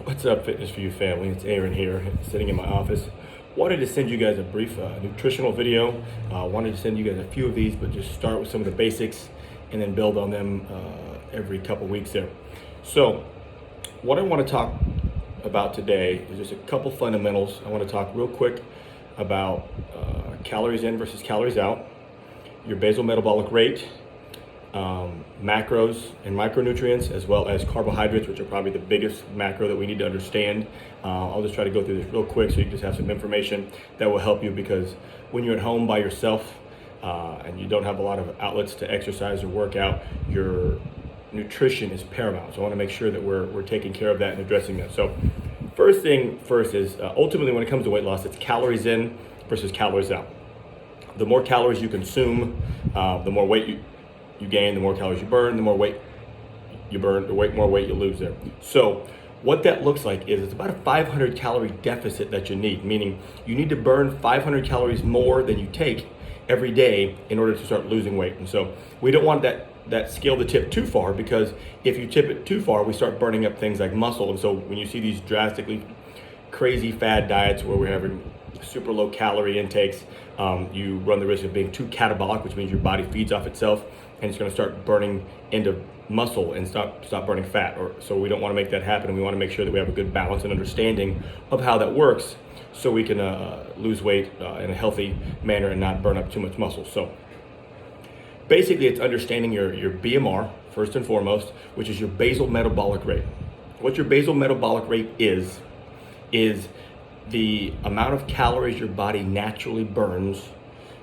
What's up, Fitness for You family? It's Aaron here, sitting in my office. Wanted to send you guys a brief nutritional video. Wanted to send you guys a few of these, but just start with some of the basics and then build on them every couple weeks there. So, what I want to talk about today is just a couple fundamentals. I want to talk real quick about calories in versus calories out, your basal metabolic rate, macros and micronutrients, as well as carbohydrates, which are probably the biggest macro that we need to understand. I'll just try to go through this real quick so you can just have some information that will help you, because when you're at home by yourself and you don't have a lot of outlets to exercise or work out, your nutrition is paramount. So I want to make sure that we're taking care of that and addressing that. So first thing first is ultimately when it comes to weight loss, it's calories in versus calories out. The more calories you consume, the more weight you gain, the more calories you burn, the more weight you burn, the more weight you lose there. So what that looks like is it's about a 500 calorie deficit that you need, meaning you need to burn 500 calories more than you take every day in order to start losing weight. And so we don't want that scale to tip too far, because if you tip it too far, we start burning up things like muscle. And so when you see these drastically crazy fad diets where we're having super low calorie intakes, you run the risk of being too catabolic, which means your body feeds off itself and it's going to start burning into muscle and stop burning fat. So we don't want to make that happen, and we want to make sure that we have a good balance and understanding of how that works, so we can lose weight in a healthy manner and not burn up too much muscle. So basically, it's understanding your BMR first and foremost, which is your basal metabolic rate. What your basal metabolic rate is the amount of calories your body naturally burns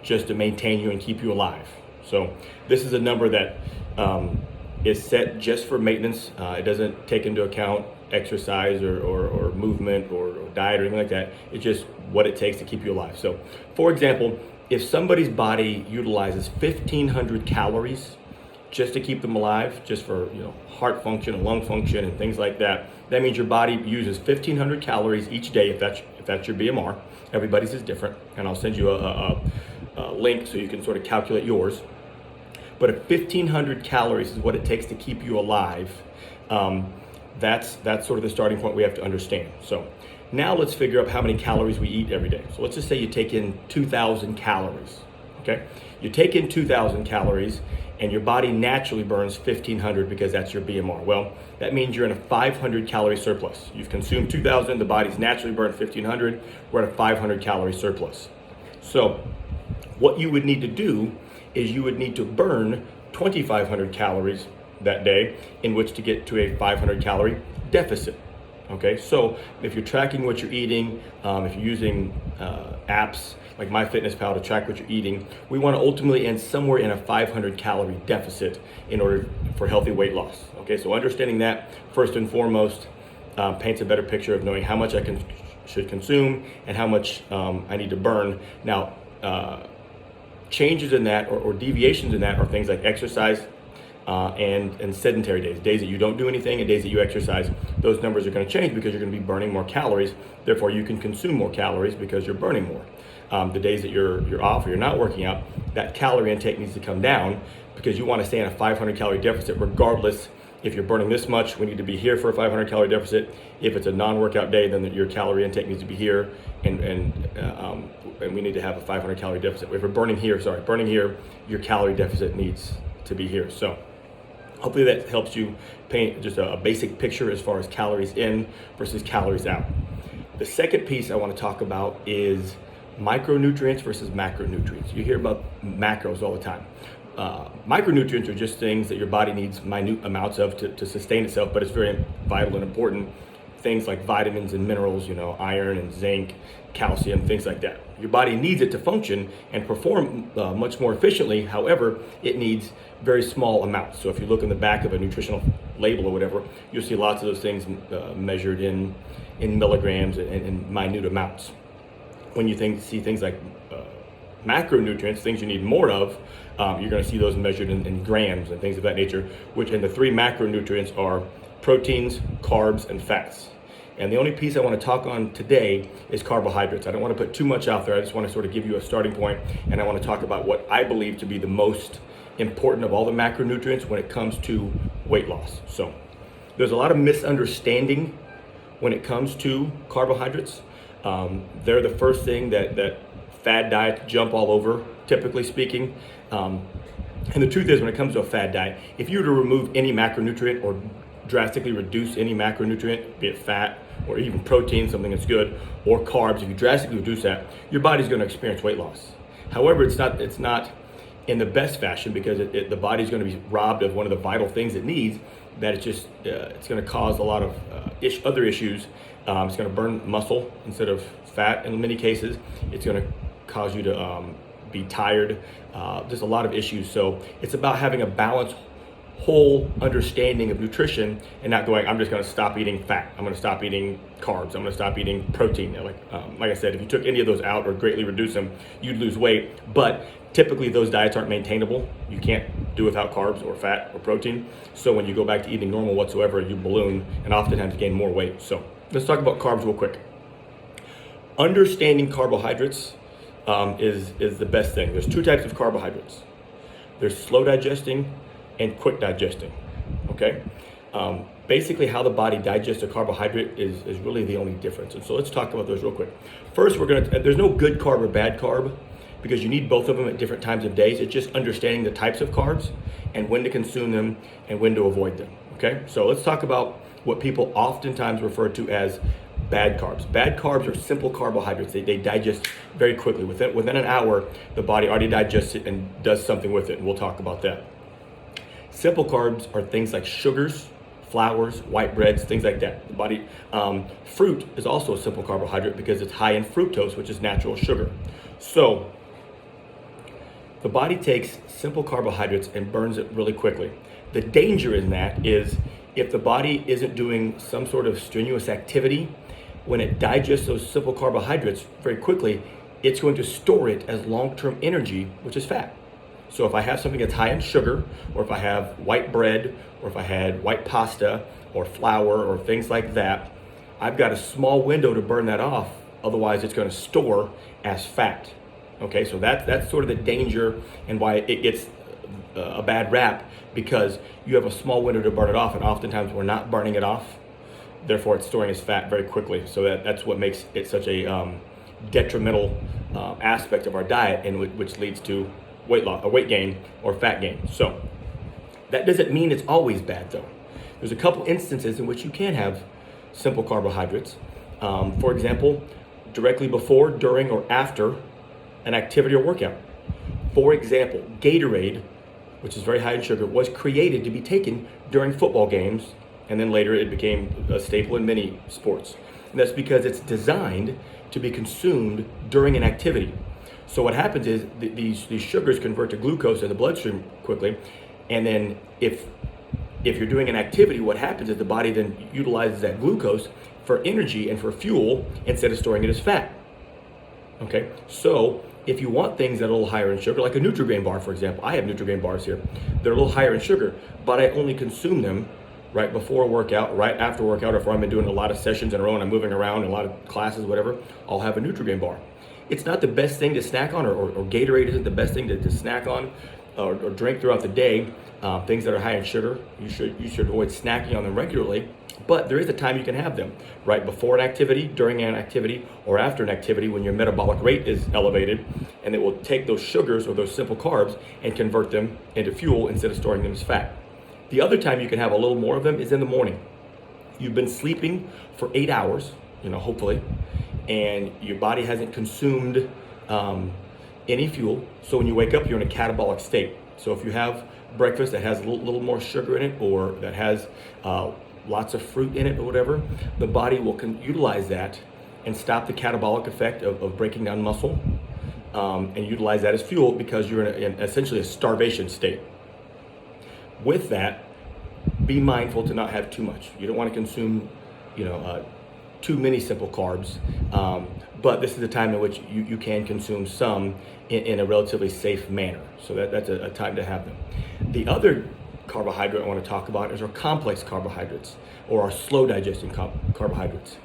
just to maintain you and keep you alive. So this is a number that is set just for maintenance. It doesn't take into account exercise or movement or diet or anything like that. It's just what it takes to keep you alive. So for example, if somebody's body utilizes 1,500 calories just to keep them alive, just for heart function and lung function and things like that, that means your body uses 1,500 calories each day if that's your BMR. Everybody's is different, and I'll send you a link so you can sort of calculate yours. But if 1,500 calories is what it takes to keep you alive, that's sort of the starting point we have to understand. So now let's figure out how many calories we eat every day. So let's just say you take in 2,000 calories, okay? You take in 2,000 calories and your body naturally burns 1,500 because that's your BMR. Well, that means you're in a 500 calorie surplus. You've consumed 2,000, the body's naturally burned 1,500, we're at a 500 calorie surplus. So what you would need to do is you would need to burn 2,500 calories that day in which to get to a 500 calorie deficit. Okay, so if you're tracking what you're eating, if you're using apps like MyFitnessPal to track what you're eating, we want to ultimately end somewhere in a 500 calorie deficit in order for healthy weight loss. Okay, so understanding that first and foremost paints a better picture of knowing how much I should consume and how much I need to burn. Now, changes in that or deviations in that are things like exercise and sedentary days that you don't do anything and days that you exercise. Those numbers are going to change because you're going to be burning more calories. Therefore, you can consume more calories because you're burning more. The days that you're off or you're not working out, that calorie intake needs to come down because you want to stay in a 500 calorie deficit regardless. If you're burning this much, we need to be here for a 500 calorie deficit. If it's a non-workout day, then your calorie intake needs to be here, and we need to have a 500 calorie deficit. If we're burning here, your calorie deficit needs to be here. So hopefully that helps you paint just a basic picture as far as calories in versus calories out. The second piece I want to talk about is micronutrients versus macronutrients. You hear about macros all the time. Micronutrients are just things that your body needs minute amounts of to sustain itself, but it's very vital and important. Things like vitamins and minerals, iron and zinc, calcium, things like that. Your body needs it to function and perform much more efficiently. However, it needs very small amounts. So if you look in the back of a nutritional label or whatever, you'll see lots of those things measured in milligrams and minute amounts. When you see things like macronutrients, things you need more of, you're going to see those measured in grams and things of that nature, and the three macronutrients are proteins, carbs, and fats. And the only piece I want to talk on today is carbohydrates. I don't want to put too much out there. I just want to sort of give you a starting point, and I want to talk about what I believe to be the most important of all the macronutrients when it comes to weight loss. So there's a lot of misunderstanding when it comes to carbohydrates. They're the first thing that fad diets jump all over, typically speaking. And the truth is, when it comes to a fad diet, if you were to remove any macronutrient or drastically reduce any macronutrient, be it fat or even protein, something that's good, or carbs, if you drastically reduce that, your body's going to experience weight loss. However, it's not in the best fashion, because the body's going to be robbed of one of the vital things it needs. That it's going to cause a lot of other issues. It's going to burn muscle instead of fat in many cases. It's going to cause you to be tired. There's a lot of issues. So it's about having a balanced, whole understanding of nutrition, and not going, I'm just going to stop eating fat, I'm going to stop eating carbs, I'm going to stop eating protein. Like I said, if you took any of those out or greatly reduce them, you'd lose weight. But typically those diets aren't maintainable. You can't do without carbs or fat or protein. So when you go back to eating normal whatsoever, you balloon and oftentimes gain more weight. So let's talk about carbs real quick. Understanding carbohydrates is the best thing. There's two types of carbohydrates. There's slow digesting and quick digesting, okay? Basically how the body digests a carbohydrate is really the only difference. And so let's talk about those real quick. First, there's no good carb or bad carb, because you need both of them at different times of days. It's just understanding the types of carbs and when to consume them and when to avoid them, okay? So let's talk about what people oftentimes refer to as bad carbs. Bad carbs are simple carbohydrates. They digest very quickly. Within an hour, the body already digests it and does something with it, and we'll talk about that. Simple carbs are things like sugars, flours, white breads, things like that. The body, fruit is also a simple carbohydrate because it's high in fructose, which is natural sugar. So the body takes simple carbohydrates and burns it really quickly. The danger in that is if the body isn't doing some sort of strenuous activity, when it digests those simple carbohydrates very quickly, it's going to store it as long-term energy, which is fat. So if I have something that's high in sugar, or if I have white bread, or if I had white pasta, or flour, or things like that, I've got a small window to burn that off. Otherwise, it's going to store as fat. Okay, so that's sort of the danger and why it gets a bad rap, because you have a small window to burn it off, and oftentimes we're not burning it off. Therefore, it's storing as fat very quickly. So that's what makes it such a detrimental aspect of our diet, and which leads to weight loss, or weight gain, or fat gain. So that doesn't mean it's always bad, though. There's a couple instances in which you can have simple carbohydrates. For example, directly before, during, or after an activity or workout. For example, Gatorade, which is very high in sugar, was created to be taken during football games, and then later it became a staple in many sports. And that's because it's designed to be consumed during an activity. So what happens is these sugars convert to glucose in the bloodstream quickly, and then if you're doing an activity, what happens is the body then utilizes that glucose for energy and for fuel instead of storing it as fat. Okay, so if you want things that are a little higher in sugar, like a Nutri-Grain bar, for example, I have Nutri-Grain bars here. They're a little higher in sugar, but I only consume them right before a workout, right after a workout, or if I've been doing a lot of sessions in a row and I'm moving around, a lot of classes, whatever, I'll have a Nutri-Grain bar. It's not the best thing to snack on, or Gatorade isn't the best thing to snack on or drink throughout the day. Things that are high in sugar, you should avoid snacking on them regularly, but there is a time you can have them, right before an activity, during an activity, or after an activity when your metabolic rate is elevated, and it will take those sugars or those simple carbs and convert them into fuel instead of storing them as fat. The other time you can have a little more of them is in the morning. You've been sleeping for 8 hours, hopefully, and your body hasn't consumed any fuel. So when you wake up, you're in a catabolic state. So if you have breakfast that has a little more sugar in it, or that has lots of fruit in it or whatever, the body will utilize that and stop the catabolic effect of breaking down muscle, and utilize that as fuel, because you're in essentially a starvation state. With that, be mindful to not have too much. You don't want to consume, too many simple carbs, but this is a time in which you can consume some in a relatively safe manner. So that's a time to have them. The other carbohydrate I want to talk about is our complex carbohydrates, or our slow digesting carbohydrates.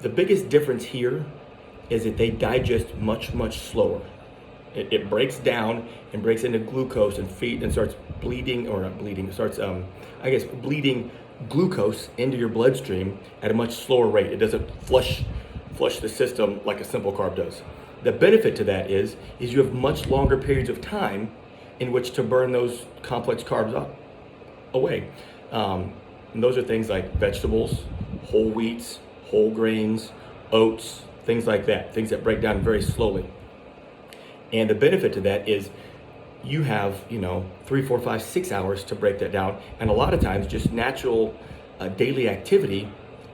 The biggest difference here is that they digest much, much slower. It breaks down and breaks into glucose and starts bleeding, or not bleeding, starts, bleeding glucose into your bloodstream at a much slower rate. It doesn't flush the system like a simple carb does. The benefit to that is you have much longer periods of time in which to burn those complex carbs away. And those are things like vegetables, whole wheats, whole grains, oats, things like that, things that break down very slowly. And the benefit to that is you have, 3, 4, 5, 6 hours to break that down. And a lot of times just natural daily activity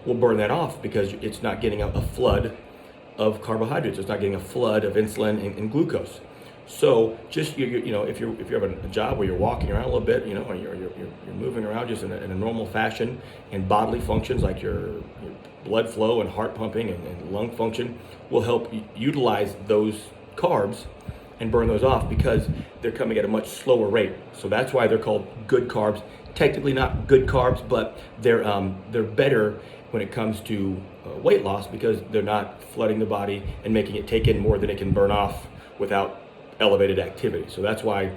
will burn that off because it's not getting a flood of carbohydrates. It's not getting a flood of insulin and glucose. So just, if you have a job where you're walking around a little bit, or you're moving around just in a normal fashion, and bodily functions like your blood flow and heart pumping and lung function will help utilize those carbs and burn those off because they're coming at a much slower rate. So that's why they're called good carbs. Technically not good carbs, but they're better when it comes to weight loss because they're not flooding the body and making it take in more than it can burn off without elevated activity. So that's why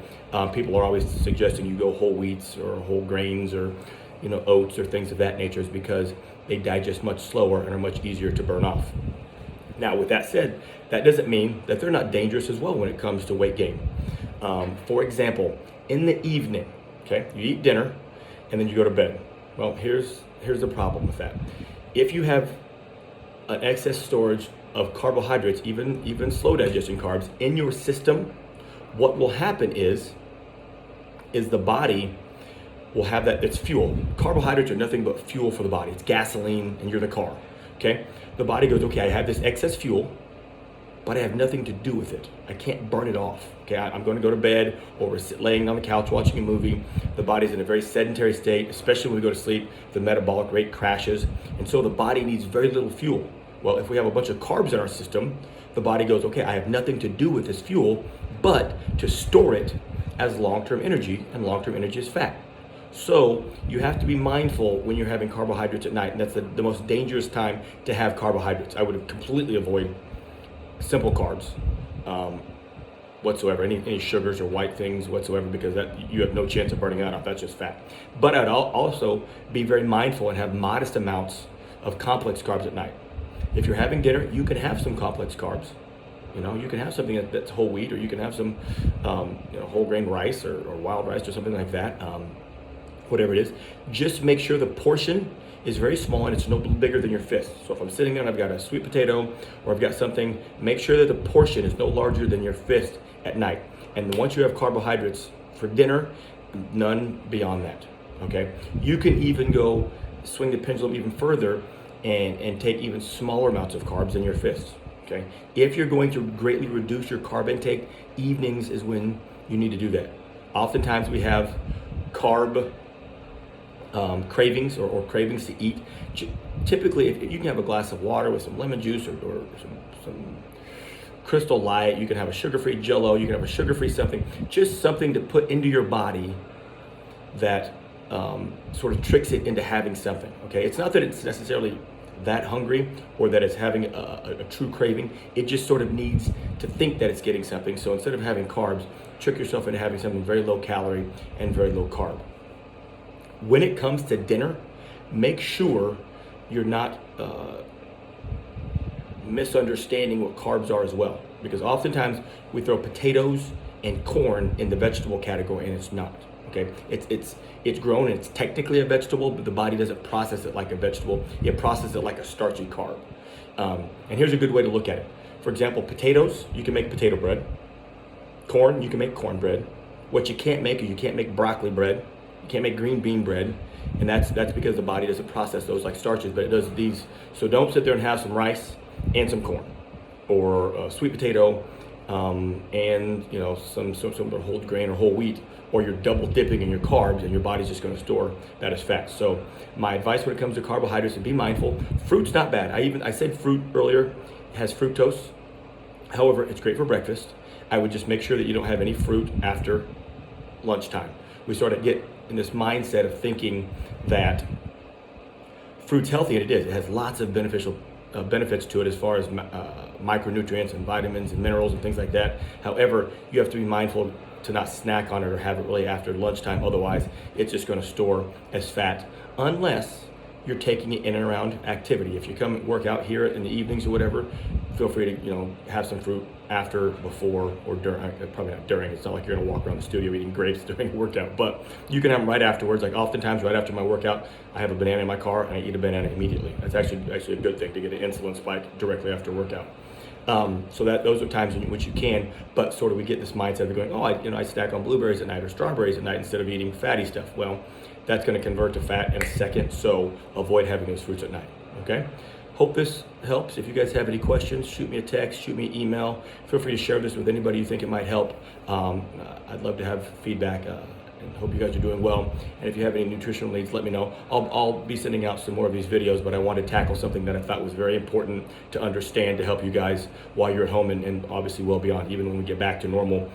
people are always suggesting you go whole wheats or whole grains or oats or things of that nature, is because they digest much slower and are much easier to burn off. Now, with that said, that doesn't mean that they're not dangerous as well when it comes to weight gain. For example, in the evening, okay, you eat dinner and then you go to bed. Well, here's the problem with that. If you have an excess storage of carbohydrates, even slow digestion carbs in your system, what will happen is the body will have that. It's fuel. Carbohydrates are nothing but fuel for the body. It's gasoline and you're the car. Okay? The body goes, okay, I have this excess fuel, but I have nothing to do with it. I can't burn it off. Okay, I'm going to go to bed, or we're laying on the couch watching a movie. The body's in a very sedentary state, especially when we go to sleep. The metabolic rate crashes, and so the body needs very little fuel. Well, if we have a bunch of carbs in our system, the body goes, okay, I have nothing to do with this fuel, but to store it as long-term energy, and long-term energy is fat. So you have to be mindful when you're having carbohydrates at night, and that's the most dangerous time to have carbohydrates. I would completely avoid simple carbs whatsoever, any sugars or white things whatsoever, because that you have no chance of burning that off. That's just fat. But I'd also be very mindful and have modest amounts of complex carbs at night. If you're having dinner, you can have some complex carbs. You can have something that's whole wheat, or you can have some whole grain rice or wild rice or something like that. Whatever it is, just make sure the portion is very small and it's no bigger than your fist. So if I'm sitting there and I've got a sweet potato or I've got something, make sure that the portion is no larger than your fist at night. And once you have carbohydrates for dinner, none beyond that, okay? You can even go swing the pendulum even further and take even smaller amounts of carbs than your fist, okay? If you're going to greatly reduce your carb intake, evenings is when you need to do that. Oftentimes we have carb cravings or cravings to eat. Typically, if you can have a glass of water with some lemon juice or some Crystal Light, you can have a sugar-free Jell-O, you can have a sugar-free something, just something to put into your body that sort of tricks it into having something, okay? It's not that it's necessarily that hungry or that it's having a true craving. It just sort of needs to think that it's getting something. So instead of having carbs, trick yourself into having something very low calorie and very low carb. When it comes to dinner, make sure you're not misunderstanding what carbs are as well. Because oftentimes we throw potatoes and corn in the vegetable category, and it's not. Okay, it's grown and it's technically a vegetable, but the body doesn't process it like a vegetable. It processes it like a starchy carb. And here's a good way to look at it. For example, potatoes, you can make potato bread. Corn, you can make cornbread. What you can't make is you can't make broccoli bread. You can't make green bean bread, and that's because the body doesn't process those like starches, but it does these. So don't sit there and have some rice and some corn, or a sweet potato, and some sort of whole grain or whole wheat, or you're double dipping in your carbs, and your body's just going to store that as fat. So my advice when it comes to carbohydrates is be mindful. Fruit's not bad. I said fruit earlier. It has fructose. However, it's great for breakfast. I would just make sure that you don't have any fruit after lunchtime. We sort of get in this mindset of thinking that fruit's healthy, and it is. It has lots of beneficial benefits to it as far as micronutrients and vitamins and minerals and things like that. However, you have to be mindful to not snack on it or have it really after lunchtime. Otherwise, it's just going to store as fat unless you're taking it in and around activity. If you come work out here in the evenings or whatever, feel free to have some fruit after, before, or during. Probably not during. It's not like you're gonna walk around the studio eating grapes during a workout, but you can have them right afterwards. Like oftentimes right after my workout, I have a banana in my car and I eat a banana immediately. That's actually a good thing to get an insulin spike directly after workout. So that those are times in which you can, but sort of we get this mindset of going, I snack on blueberries at night or strawberries at night instead of eating fatty stuff. Well, that's going to convert to fat in a second, so avoid having those fruits at night, okay? Hope this helps. If you guys have any questions, shoot me a text, shoot me an email. Feel free to share this with anybody you think it might help. I'd love to have feedback, and hope you guys are doing well. And if you have any nutritional needs, let me know. I'll be sending out some more of these videos, but I want to tackle something that I thought was very important to understand to help you guys while you're at home and obviously well beyond. Even when we get back to normal,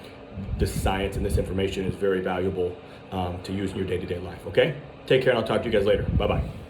this science and this information is very valuable to use in your day-to-day life, okay? Take care, and I'll talk to you guys later. Bye-bye.